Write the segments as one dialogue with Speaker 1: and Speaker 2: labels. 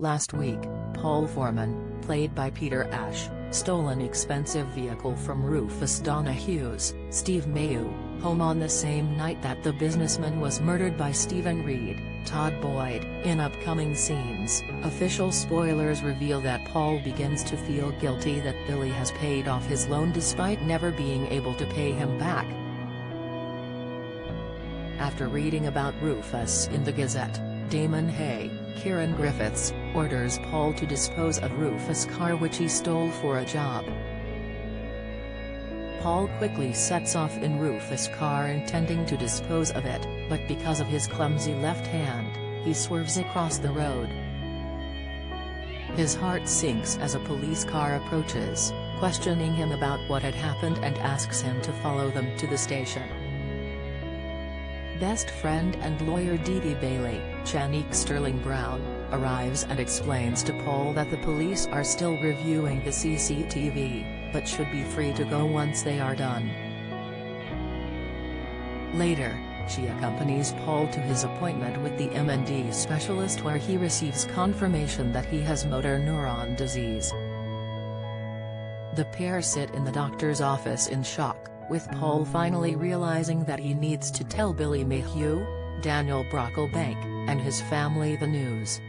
Speaker 1: Last week, Paul Foreman, played by Peter Ash, stole an expensive vehicle from Rufus Donahue's Steve Mayu home on the same night that the businessman was murdered by Stephen Reed, Todd Boyd. In upcoming scenes, official spoilers reveal that Paul begins to feel guilty that Billy has paid off his loan despite never being able to pay him back. After reading about Rufus in the Gazette, Damon Hay, Kieran Griffiths, orders Paul to dispose of Rufus' car which he stole for a job. Paul quickly sets off in Rufus' car intending to dispose of it, but because of his clumsy left hand, he swerves across the road. His heart sinks as a police car approaches, questioning him about what had happened and asks him to follow them to the station. Best friend and lawyer Dee Dee Bailey, Chanique Sterling Brown, arrives and explains to Paul that the police are still reviewing the CCTV, but should be free to go once they are done. Later, she accompanies Paul to his appointment with the MND specialist where he receives confirmation that he has motor neuron disease. The pair sit in the doctor's office in shock, with Paul finally realizing that he needs to tell Billy Mayhew, Daniel Brocklebank, and his family the news.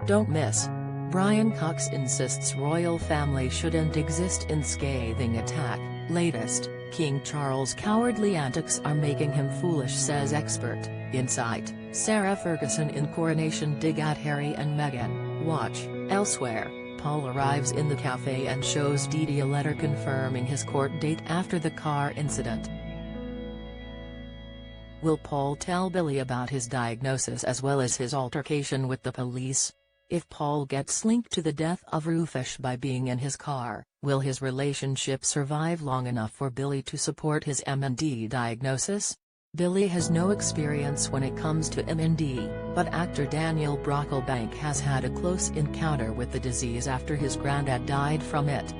Speaker 1: Don't miss. Brian Cox insists royal family shouldn't exist in scathing attack. Latest, King Charles' cowardly antics are making him foolish says expert. Insight, Sarah Ferguson in Coronation dig at Harry and Meghan. Watch, elsewhere. Paul arrives in the cafe and shows Dee Dee a letter confirming his court date after the car incident. Will Paul tell Billy about his diagnosis as well as his altercation with the police? If Paul gets linked to the death of Rufus by being in his car, will his relationship survive long enough for Billy to support his MND diagnosis? Billy has no experience when it comes to MND, but actor Daniel Brocklebank has had a close encounter with the disease after his granddad died from it.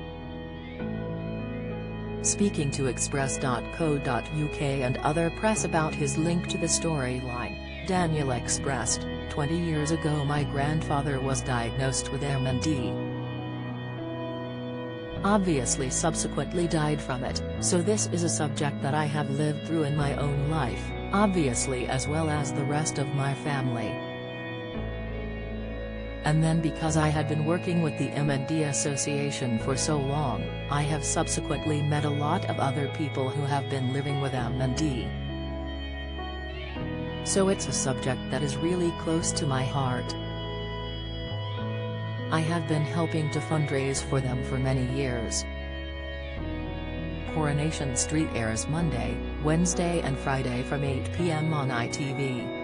Speaker 1: Speaking to Express.co.uk and other press about his link to the storyline, Daniel expressed, 20 years ago my grandfather was diagnosed with MND. Obviously subsequently died from it, so this is a subject that I have lived through in my own life, obviously as well as the rest of my family. And then because I had been working with the MND Association for so long, I have subsequently met a lot of other people who have been living with MND. So it's a subject that is really close to my heart. I have been helping to fundraise for them for many years. Coronation Street airs Monday, Wednesday and Friday from 8 p.m. on ITV.